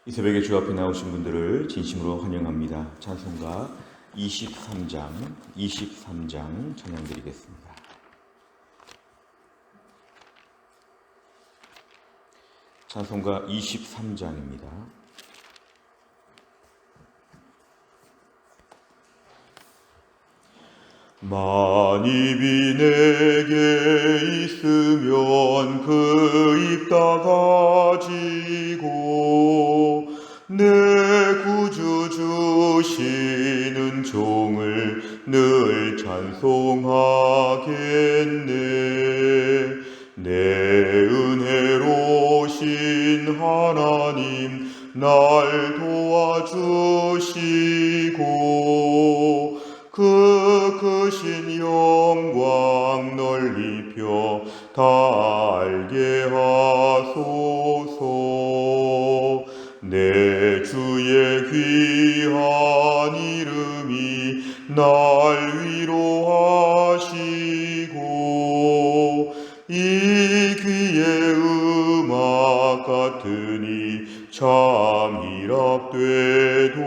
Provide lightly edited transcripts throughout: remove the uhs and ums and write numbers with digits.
이 새벽에 주 앞에 나오신 분들을 진심으로 환영합니다. 찬송가 23장 찬양드리겠습니다. 찬송가 23장입니다. 만입이 내게 있으면 그 입 다 가지고 내 구주 주시는 종을 늘 찬송하겠네. 내 은혜로우신 하나님 날 도와주시고 그 크신 영광 널리 펴 다 알게 하소서. 내 주의 귀한 이름이 날 위로하시고 이 귀의 음악 같으니 참 희락되도다.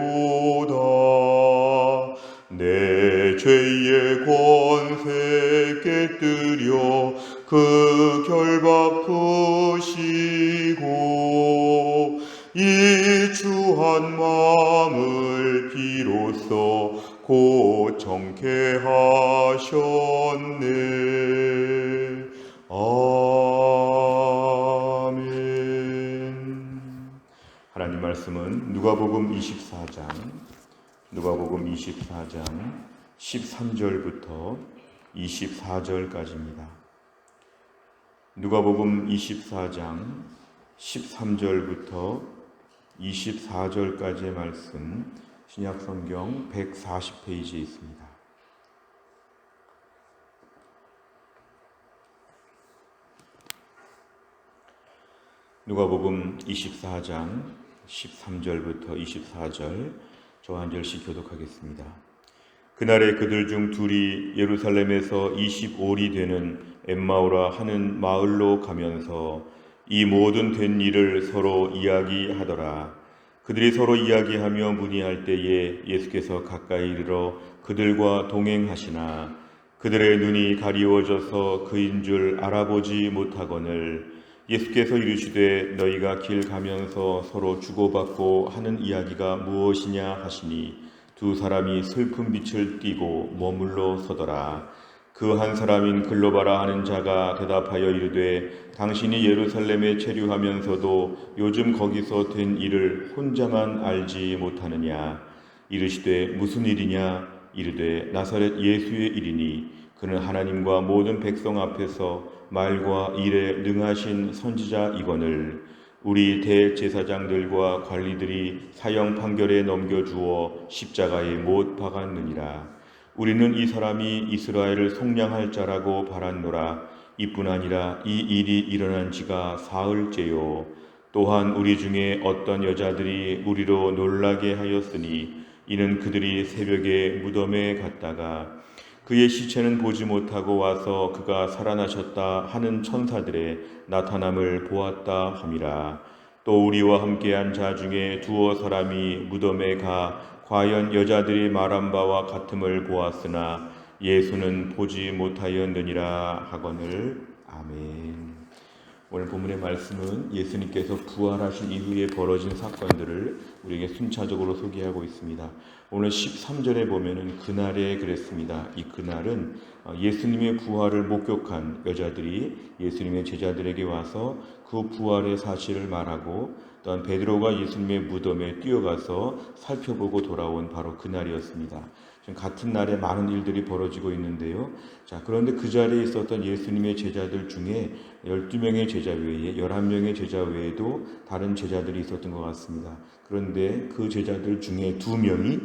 내 죄의 권세 깨뜨려 그 결박 푸시고 이 주한 마음을 비로소 고정케 하셨네. 아멘. 하나님 말씀은 누가복음 24장 13절부터 24절까지입니다. 누가복음 24장 13절부터 24절까지의 말씀 신약성경 140페이지에 있습니다. 누가복음 24장 13절부터 24절 저 한 절씩 교독하겠습니다. 그날에 그들 중 둘이 예루살렘에서 25리 되는 엠마오라 하는 마을로 가면서 이 모든 된 일을 서로 이야기하더라. 그들이 서로 이야기하며 문의할 때에 예수께서 가까이 이르러 그들과 동행하시나 그들의 눈이 가리워져서 그인 줄 알아보지 못하거늘 예수께서 이르시되 너희가 길 가면서 서로 주고받고 하는 이야기가 무엇이냐 하시니 두 사람이 슬픈 빛을 띠고 머물러 서더라. 그 한 사람인 글로바라 하는 자가 대답하여 이르되 당신이 예루살렘에 체류하면서도 요즘 거기서 된 일을 혼자만 알지 못하느냐. 이르시되 무슨 일이냐. 이르되 나사렛 예수의 일이니 그는 하나님과 모든 백성 앞에서 말과 일에 능하신 선지자이거늘 우리 대제사장들과 관리들이 사형 판결에 넘겨주어 십자가에 못 박았느니라. 우리는 이 사람이 이스라엘을 속량할 자라고 바랐노라. 이뿐 아니라 이 일이 일어난 지가 사흘째요. 또한 우리 중에 어떤 여자들이 우리로 놀라게 하였으니 이는 그들이 새벽에 무덤에 갔다가 그의 시체는 보지 못하고 와서 그가 살아나셨다 하는 천사들의 나타남을 보았다 함이라. 또 우리와 함께한 자 중에 두어 사람이 무덤에 가 과연 여자들이 말한 바와 같음을 보았으나 예수는 보지 못하였느니라 하거늘. 아멘. 오늘 본문의 말씀은 예수님께서 부활하신 이후에 벌어진 사건들을 우리에게 순차적으로 소개하고 있습니다. 오늘 13절에 보면은 그날에 그랬습니다. 이 그날은 예수님의 부활을 목격한 여자들이 예수님의 제자들에게 와서 그 부활의 사실을 말하고 또한 베드로가 예수님의 무덤에 뛰어가서 살펴보고 돌아온 바로 그날이었습니다. 지금 같은 날에 많은 일들이 벌어지고 있는데요. 자, 그런데 그 자리에 있었던 예수님의 제자들 중에 12명의 제자 외에 11명의 제자 외에도 다른 제자들이 있었던 것 같습니다. 그런데 그 제자들 중에 2명이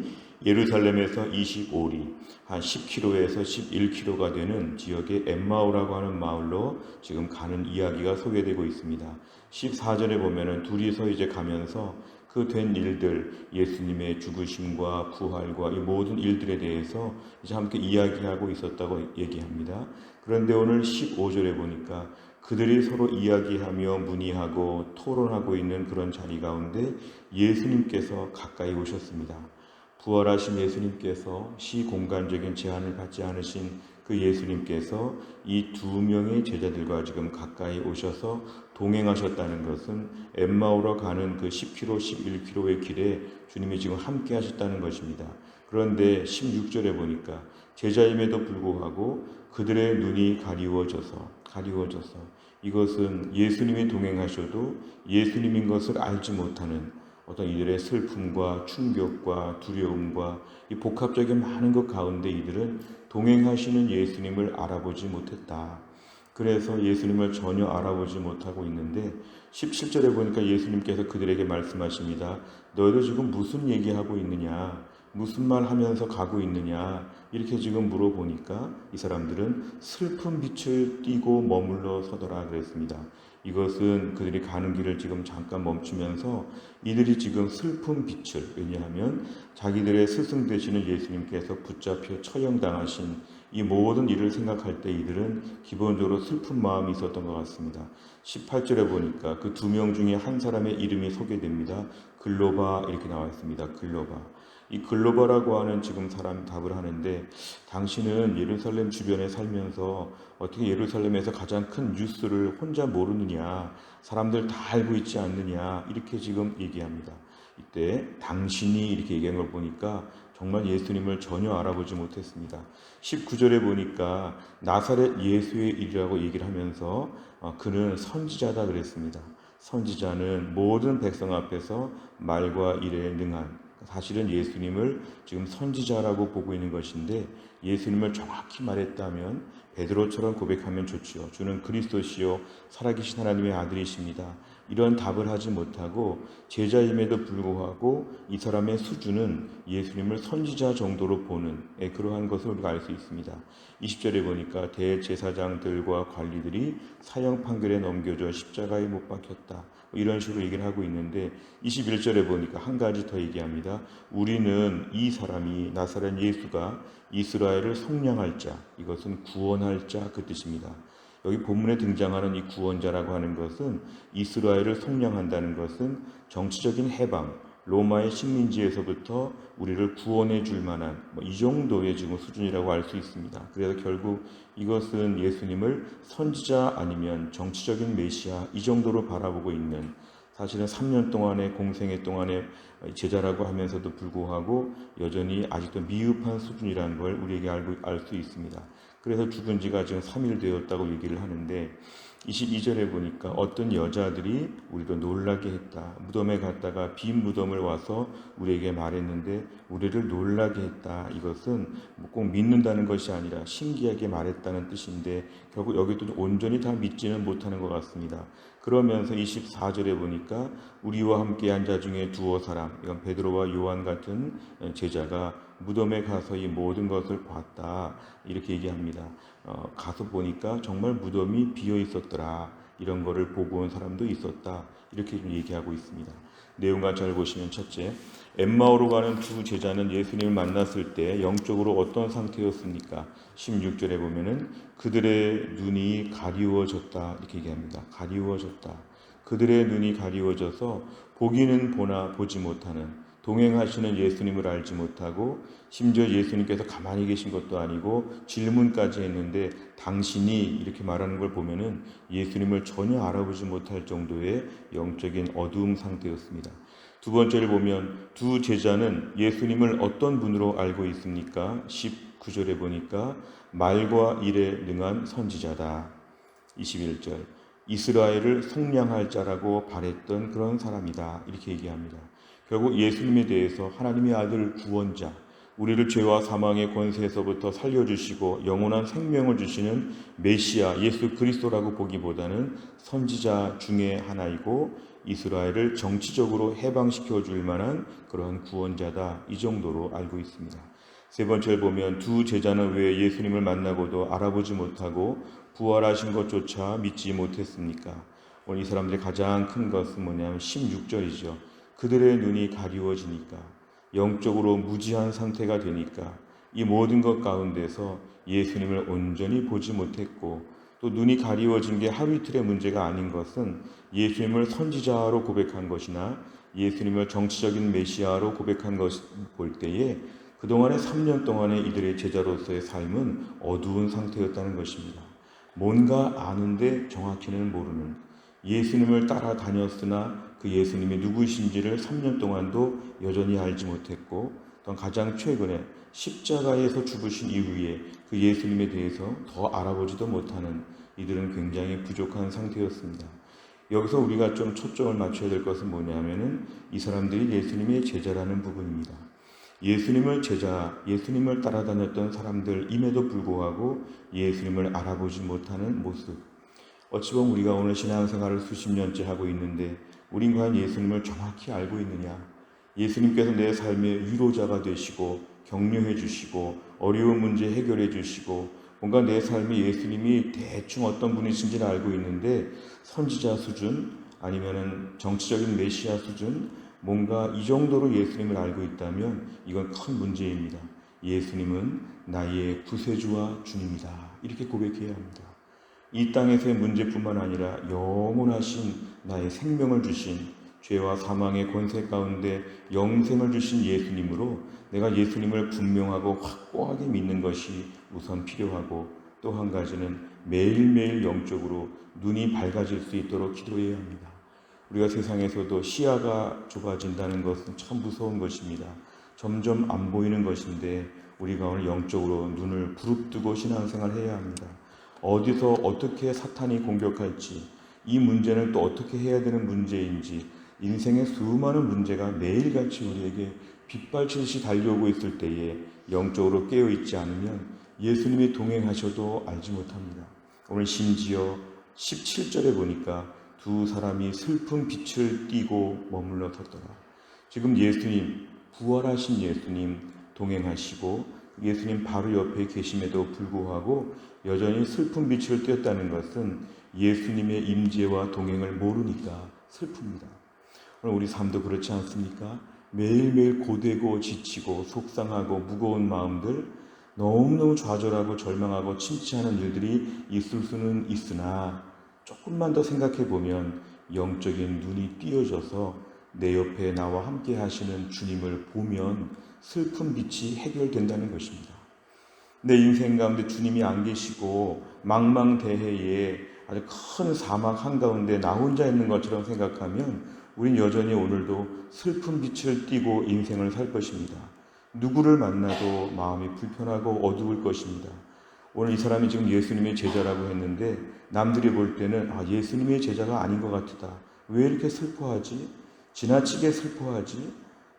예루살렘에서 25리, 한 10km에서 11km가 되는 지역의 엠마오라고 하는 마을로 지금 가는 이야기가 소개되고 있습니다. 14절에 보면은 둘이서 이제 가면서 그 된 일들, 예수님의 죽으심과 부활과 이 모든 일들에 대해서 이제 함께 이야기하고 있었다고 얘기합니다. 그런데 오늘 15절에 보니까 그들이 서로 이야기하며 문의하고 토론하고 있는 그런 자리 가운데 예수님께서 가까이 오셨습니다. 부활하신 예수님께서 시공간적인 제한을 받지 않으신 그 예수님께서 이 두 명의 제자들과 지금 가까이 오셔서 동행하셨다는 것은 엠마오로 가는 그 10km, 11km의 길에 주님이 지금 함께 하셨다는 것입니다. 그런데 16절에 보니까 제자임에도 불구하고 그들의 눈이 가리워져서 이것은 예수님이 동행하셔도 예수님인 것을 알지 못하는 어떤 이들의 슬픔과 충격과 두려움과 이 복합적인 많은 것 가운데 이들은 동행하시는 예수님을 알아보지 못했다. 그래서 예수님을 전혀 알아보지 못하고 있는데 17절에 보니까 예수님께서 그들에게 말씀하십니다. 너희들 지금 무슨 얘기하고 있느냐? 무슨 말 하면서 가고 있느냐? 이렇게 지금 물어보니까 이 사람들은 슬픈 빛을 띠고 머물러 서더라 그랬습니다. 이것은 그들이 가는 길을 지금 잠깐 멈추면서 이들이 지금 슬픈 빛을, 왜냐하면 자기들의 스승 되시는 예수님께서 붙잡혀 처형당하신 이 모든 일을 생각할 때 이들은 기본적으로 슬픈 마음이 있었던 것 같습니다. 18절에 보니까 그 두 명 중에 한 사람의 이름이 소개됩니다. 글로바 이렇게 나와 있습니다. 글로바. 이 글로바라고 하는 지금 사람이 답을 하는데 당신은 예루살렘 주변에 살면서 어떻게 예루살렘에서 가장 큰 뉴스를 혼자 모르느냐, 사람들 다 알고 있지 않느냐 이렇게 지금 얘기합니다. 이때 당신이 이렇게 얘기한 걸 보니까 정말 예수님을 전혀 알아보지 못했습니다. 19절에 보니까 나사렛 예수의 일이라고 얘기를 하면서 그는 선지자다 그랬습니다. 선지자는 모든 백성 앞에서 말과 일에 능한, 사실은 예수님을 지금 선지자라고 보고 있는 것인데 예수님을 정확히 말했다면 베드로처럼 고백하면 좋지요. 주는 그리스도시요 살아계신 하나님의 아들이십니다. 이런 답을 하지 못하고 제자임에도 불구하고 이 사람의 수준은 예수님을 선지자 정도로 보는 그러한 것을 우리가 알 수 있습니다. 20절에 보니까 대제사장들과 관리들이 사형 판결에 넘겨져 십자가에 못 박혔다. 이런 식으로 얘기를 하고 있는데 21절에 보니까 한 가지 더 얘기합니다. 우리는 이 사람이 나사렛 예수가 이스라엘을 속량할 자, 이것은 구원할 자 그 뜻입니다. 여기 본문에 등장하는 이 구원자라고 하는 것은 이스라엘을 속량한다는 것은 정치적인 해방, 로마의 식민지에서부터 우리를 구원해 줄 만한 이 정도의 지금 수준이라고 알 수 있습니다. 그래서 결국 이것은 예수님을 선지자 아니면 정치적인 메시아 이 정도로 바라보고 있는, 사실은 3년 동안의 공생애 동안의 제자라고 하면서도 불구하고 여전히 아직도 미흡한 수준이라는 걸 우리에게 알 수 있습니다. 그래서 죽은 지가 지금 3일 되었다고 얘기를 하는데 22절에 보니까 어떤 여자들이 우리도 놀라게 했다. 무덤에 갔다가 빈 무덤을 와서 우리에게 말했는데 우리를 놀라게 했다. 이것은 꼭 믿는다는 것이 아니라 신기하게 말했다는 뜻인데 결국 여기도 온전히 다 믿지는 못하는 것 같습니다. 그러면서 24절에 보니까 우리와 함께 한 자 중에 두어 사람, 이건 베드로와 요한 같은 제자가 무덤에 가서 이 모든 것을 봤다. 이렇게 얘기합니다. 가서 보니까 정말 무덤이 비어 있었더라. 이런 거를 보고 온 사람도 있었다. 이렇게 좀 얘기하고 있습니다. 내용과 잘 보시면 첫째, 엠마오로 가는 두 제자는 예수님을 만났을 때 영적으로 어떤 상태였습니까? 16절에 보면은 그들의 눈이 가리워졌다. 이렇게 얘기합니다. 가리워졌다. 그들의 눈이 가리워져서 보기는 보나 보지 못하는, 동행하시는 예수님을 알지 못하고 심지어 예수님께서 가만히 계신 것도 아니고 질문까지 했는데 당신이 이렇게 말하는 걸 보면은 예수님을 전혀 알아보지 못할 정도의 영적인 어두움 상태였습니다. 두 번째를 보면 두 제자는 예수님을 어떤 분으로 알고 있습니까? 19절에 보니까 말과 일에 능한 선지자다. 21절 이스라엘을 속량할 자라고 바랬던 그런 사람이다. 이렇게 얘기합니다. 결국 예수님에 대해서 하나님의 아들 구원자, 우리를 죄와 사망의 권세에서부터 살려주시고 영원한 생명을 주시는 메시아 예수 그리스도라고 보기보다는 선지자 중에 하나이고 이스라엘을 정치적으로 해방시켜 줄 만한 그런 구원자다. 이 정도로 알고 있습니다. 세 번째를 보면 두 제자는 왜 예수님을 만나고도 알아보지 못하고 부활하신 것조차 믿지 못했습니까? 오늘 이 사람들의 가장 큰 것은 뭐냐면 16절이죠. 그들의 눈이 가리워지니까, 영적으로 무지한 상태가 되니까 이 모든 것 가운데서 예수님을 온전히 보지 못했고 또 눈이 가리워진 게 하루 이틀의 문제가 아닌 것은 예수님을 선지자로 고백한 것이나 예수님을 정치적인 메시아로 고백한 것을 볼 때에 그동안의 3년 동안의 이들의 제자로서의 삶은 어두운 상태였다는 것입니다. 뭔가 아는데 정확히는 모르는, 예수님을 따라다녔으나 그 예수님이 누구신지를 3년 동안도 여전히 알지 못했고, 또 가장 최근에 십자가에서 죽으신 이후에 그 예수님에 대해서 더 알아보지도 못하는 이들은 굉장히 부족한 상태였습니다. 여기서 우리가 좀 초점을 맞춰야 될 것은 뭐냐면은 이 사람들이 예수님의 제자라는 부분입니다. 예수님을 따라다녔던 사람들임에도 불구하고 예수님을 알아보지 못하는 모습. 어찌 보면 우리가 오늘 신앙생활을 수십 년째 하고 있는데 우린 과연 예수님을 정확히 알고 있느냐? 예수님께서 내 삶의 위로자가 되시고 격려해 주시고 어려운 문제 해결해 주시고 뭔가 내 삶에 예수님이 대충 어떤 분이신지를 알고 있는데 선지자 수준 아니면은 정치적인 메시아 수준 뭔가 이 정도로 예수님을 알고 있다면 이건 큰 문제입니다. 예수님은 나의 구세주와 주님이다. 이렇게 고백해야 합니다. 이 땅에서의 문제뿐만 아니라 영원하신 나의 생명을 주신 죄와 사망의 권세 가운데 영생을 주신 예수님으로 내가 예수님을 분명하고 확고하게 믿는 것이 우선 필요하고 또 한 가지는 매일매일 영적으로 눈이 밝아질 수 있도록 기도해야 합니다. 우리가 세상에서도 시야가 좁아진다는 것은 참 무서운 것입니다. 점점 안 보이는 것인데 우리가 오늘 영적으로 눈을 부릅뜨고 신앙생활을 해야 합니다. 어디서 어떻게 사탄이 공격할지, 이 문제는 또 어떻게 해야 되는 문제인지, 인생의 수많은 문제가 매일같이 우리에게 빗발치듯이 달려오고 있을 때에 영적으로 깨어있지 않으면 예수님이 동행하셔도 알지 못합니다. 오늘 심지어 17절에 보니까 두 사람이 슬픈 빛을 띠고 머물러 섰더라. 지금 예수님, 부활하신 예수님 동행하시고 예수님 바로 옆에 계심에도 불구하고 여전히 슬픈 빛을 띄었다는 것은 예수님의 임재와 동행을 모르니까 슬픕니다. 오늘 우리 삶도 그렇지 않습니까? 매일매일 고되고 지치고 속상하고 무거운 마음들, 너무너무 좌절하고 절망하고 침체하는 일들이 있을 수는 있으나 조금만 더 생각해 보면 영적인 눈이 띄어져서 내 옆에 나와 함께 하시는 주님을 보면 슬픈 빛이 해결된다는 것입니다. 내 인생 가운데 주님이 안 계시고 망망대해에 아주 큰 사막 한가운데 나 혼자 있는 것처럼 생각하면 우린 여전히 오늘도 슬픈 빛을 띠고 인생을 살 것입니다. 누구를 만나도 마음이 불편하고 어두울 것입니다. 오늘 이 사람이 지금 예수님의 제자라고 했는데 남들이 볼 때는 예수님의 제자가 아닌 것 같다. 왜 이렇게 슬퍼하지? 지나치게 슬퍼하지?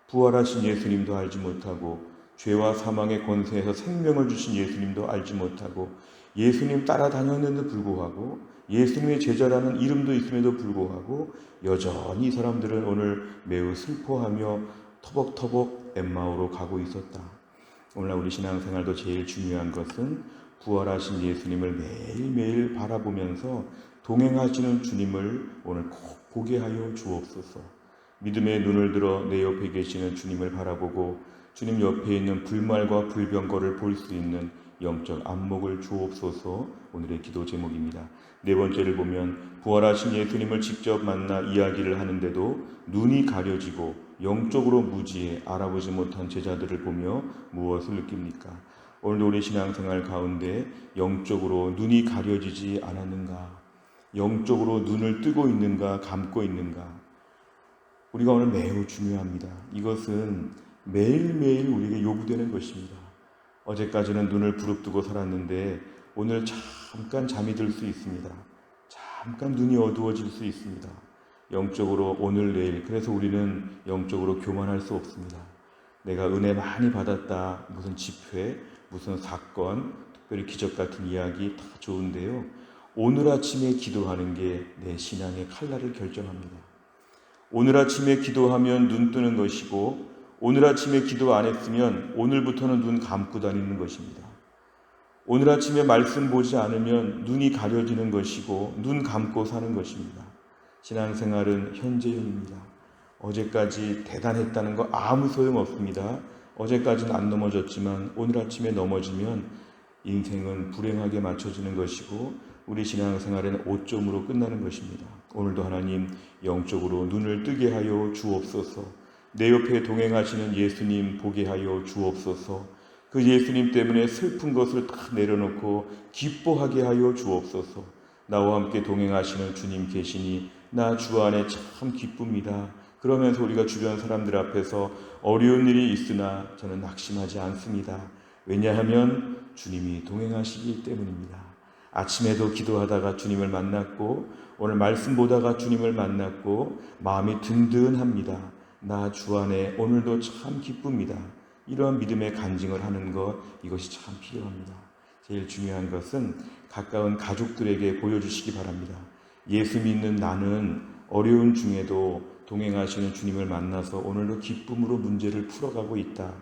부활하신 예수님도 알지 못하고 죄와 사망의 권세에서 생명을 주신 예수님도 알지 못하고 예수님 따라다녔는데도 불구하고 예수님의 제자라는 이름도 있음에도 불구하고 여전히 이 사람들은 오늘 매우 슬퍼하며 터벅터벅 엠마오로 가고 있었다. 오늘날 우리 신앙생활도 제일 중요한 것은 부활하신 예수님을 매일매일 바라보면서 동행하시는 주님을 오늘 꼭 보게 하여 주옵소서. 믿음의 눈을 들어 내 옆에 계시는 주님을 바라보고 주님 옆에 있는 불말과 불병거를 볼 수 있는 영적 안목을 주옵소서. 오늘의 기도 제목입니다. 네 번째를 보면 부활하신 예수님을 직접 만나 이야기를 하는데도 눈이 가려지고 영적으로 무지해 알아보지 못한 제자들을 보며 무엇을 느낍니까? 오늘도 우리 신앙생활 가운데 영적으로 눈이 가려지지 않았는가? 영적으로 눈을 뜨고 있는가? 감고 있는가? 우리가 오늘 매우 중요합니다. 이것은 매일매일 우리에게 요구되는 것입니다. 어제까지는 눈을 부릅뜨고 살았는데 오늘 잠깐 잠이 들 수 있습니다. 잠깐 눈이 어두워질 수 있습니다. 영적으로 오늘 내일, 그래서 우리는 영적으로 교만할 수 없습니다. 내가 은혜 많이 받았다, 무슨 집회, 무슨 사건, 특별히 기적 같은 이야기 다 좋은데요. 오늘 아침에 기도하는 게 내 신앙의 칼날을 결정합니다. 오늘 아침에 기도하면 눈 뜨는 것이고 오늘 아침에 기도 안 했으면 오늘부터는 눈 감고 다니는 것입니다. 오늘 아침에 말씀 보지 않으면 눈이 가려지는 것이고 눈 감고 사는 것입니다. 신앙생활은 현재형입니다. 어제까지 대단했다는 거 아무 소용없습니다. 어제까지는 안 넘어졌지만 오늘 아침에 넘어지면 인생은 불행하게 맞춰지는 것이고 우리 신앙생활은 오점으로 끝나는 것입니다. 오늘도 하나님 영적으로 눈을 뜨게 하여 주옵소서. 내 옆에 동행하시는 예수님 보게 하여 주옵소서. 그 예수님 때문에 슬픈 것을 다 내려놓고 기뻐하게 하여 주옵소서. 나와 함께 동행하시는 주님 계시니 나 주 안에 참 기쁩니다. 그러면서 우리가 주변 사람들 앞에서 어려운 일이 있으나 저는 낙심하지 않습니다. 왜냐하면 주님이 동행하시기 때문입니다. 아침에도 기도하다가 주님을 만났고 오늘 말씀 보다가 주님을 만났고 마음이 든든합니다. 나 주 안에 오늘도 참 기쁩니다. 이런 믿음의 간증을 하는 것, 이것이 참 필요합니다. 제일 중요한 것은 가까운 가족들에게 보여주시기 바랍니다. 예수 믿는 나는 어려운 중에도 동행하시는 주님을 만나서 오늘도 기쁨으로 문제를 풀어가고 있다.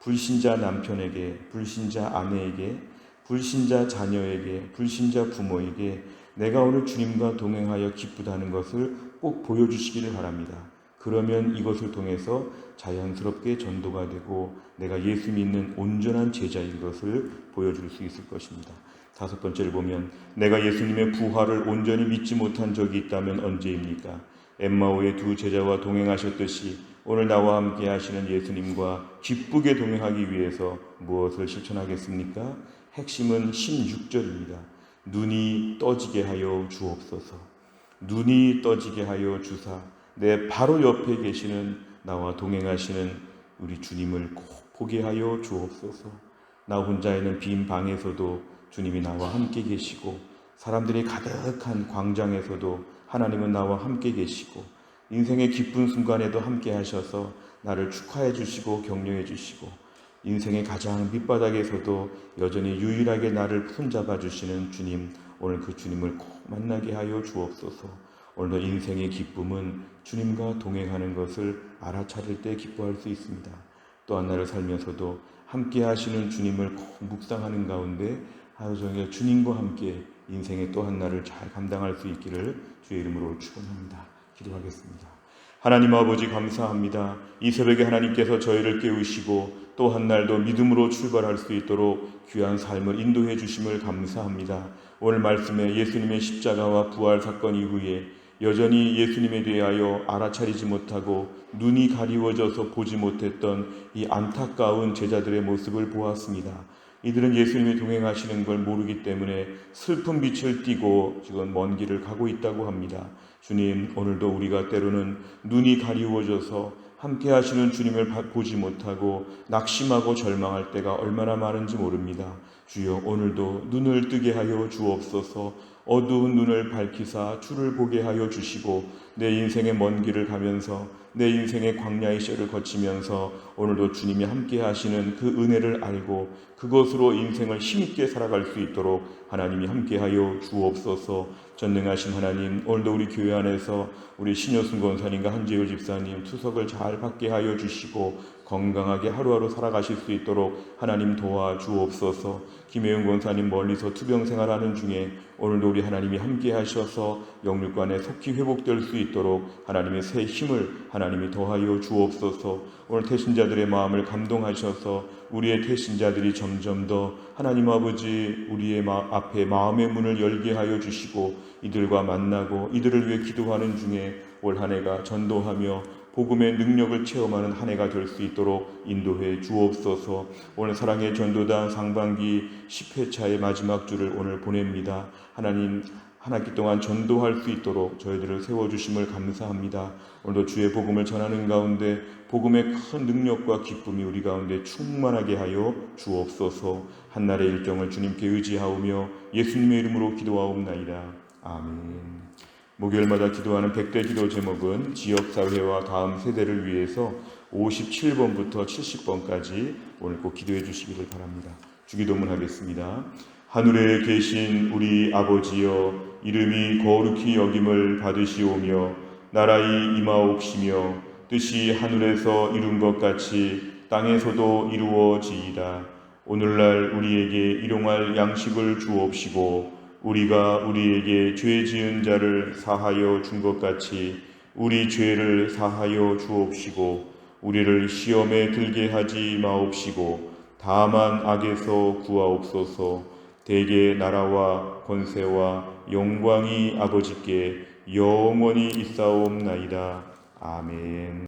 불신자 남편에게, 불신자 아내에게, 불신자 자녀에게, 불신자 부모에게 내가 오늘 주님과 동행하여 기쁘다는 것을 꼭 보여주시기를 바랍니다. 그러면 이것을 통해서 자연스럽게 전도가 되고 내가 예수 믿는 온전한 제자인 것을 보여줄 수 있을 것입니다. 다섯 번째를 보면 내가 예수님의 부활을 온전히 믿지 못한 적이 있다면 언제입니까? 엠마오의 두 제자와 동행하셨듯이 오늘 나와 함께 하시는 예수님과 기쁘게 동행하기 위해서 무엇을 실천하겠습니까? 핵심은 16절입니다. 눈이 떠지게 하여 주옵소서. 눈이 떠지게 하여 주사 내 바로 옆에 계시는 나와 동행하시는 우리 주님을 꼭 보게 하여 주옵소서. 나 혼자 있는 빈 방에서도 주님이 나와 함께 계시고 사람들이 가득한 광장에서도 하나님은 나와 함께 계시고 인생의 기쁜 순간에도 함께 하셔서 나를 축하해 주시고 격려해 주시고 인생의 가장 밑바닥에서도 여전히 유일하게 나를 손잡아 주시는 주님, 오늘 그 주님을 꼭 만나게 하여 주옵소서. 오늘도 인생의 기쁨은 주님과 동행하는 것을 알아차릴 때 기뻐할 수 있습니다. 또 한 날을 살면서도 함께 하시는 주님을 꼭 묵상하는 가운데 하루 종일 주님과 함께 인생의 또 한 날을 잘 감당할 수 있기를 주의 이름으로 축원합니다. 기도하겠습니다. 하나님 아버지 감사합니다. 이 새벽에 하나님께서 저희를 깨우시고 또 한 날도 믿음으로 출발할 수 있도록 귀한 삶을 인도해 주심을 감사합니다. 오늘 말씀에 예수님의 십자가와 부활 사건 이후에 여전히 예수님에 대하여 알아차리지 못하고 눈이 가리워져서 보지 못했던 이 안타까운 제자들의 모습을 보았습니다. 이들은 예수님이 동행하시는 걸 모르기 때문에 슬픈 빛을 띠고 지금 먼 길을 가고 있다고 합니다. 주님, 오늘도 우리가 때로는 눈이 가리워져서 함께 하시는 주님을 보지 못하고 낙심하고 절망할 때가 얼마나 많은지 모릅니다. 주여, 오늘도 눈을 뜨게 하여 주옵소서. 어두운 눈을 밝히사 주를 보게 하여 주시고 내 인생의 먼 길을 가면서 내 인생의 광야의 시절을 거치면서 오늘도 주님이 함께 하시는 그 은혜를 알고 그것으로 인생을 힘있게 살아갈 수 있도록 하나님이 함께 하여 주옵소서. 전능하신 하나님, 오늘도 우리 교회 안에서 우리 신효순 권사님과 한재율 집사님 투석을 잘 받게 하여 주시고 건강하게 하루하루 살아가실 수 있도록 하나님 도와주옵소서. 김혜윤 권사님 멀리서 투병 생활하는 중에 오늘도 우리 하나님이 함께 하셔서 영육간에 속히 회복될 수 있도록 하나님의 새 힘을 하나님이 더하여 주옵소서. 오늘 태신자들의 마음을 감동하셔서 우리의 태신자들이 점점 더 하나님 아버지 우리의 앞에 마음의 문을 열게 하여 주시고 이들과 만나고 이들을 위해 기도하는 중에 올 한 해가 전도하며 복음의 능력을 체험하는 한 해가 될 수 있도록 인도해 주옵소서. 오늘 사랑의 전도단 상반기 10회차의 마지막 주를 오늘 보냅니다. 하나님, 한 학기 동안 전도할 수 있도록 저희들을 세워주심을 감사합니다. 오늘도 주의 복음을 전하는 가운데 복음의 큰 능력과 기쁨이 우리 가운데 충만하게 하여 주옵소서. 한날의 일정을 주님께 의지하오며 예수님의 이름으로 기도하옵나이다. 아멘. 목요일마다 기도하는 100대 기도 제목은 지역사회와 다음 세대를 위해서 57번부터 70번까지 오늘 꼭 기도해 주시기를 바랍니다. 주기도문 하겠습니다. 하늘에 계신 우리 아버지여, 이름이 거룩히 여김을 받으시오며 나라의 임하옵시며 뜻이 하늘에서 이룬 것 같이 땅에서도 이루어지이다. 오늘날 우리에게 일용할 양식을 주옵시고 우리가 우리에게 죄 지은 자를 사하여 준 것 같이 우리 죄를 사하여 주옵시고 우리를 시험에 들게 하지 마옵시고 다만 악에서 구하옵소서. 대개 나라와 권세와 영광이 아버지께 영원히 있사옵나이다. 아멘.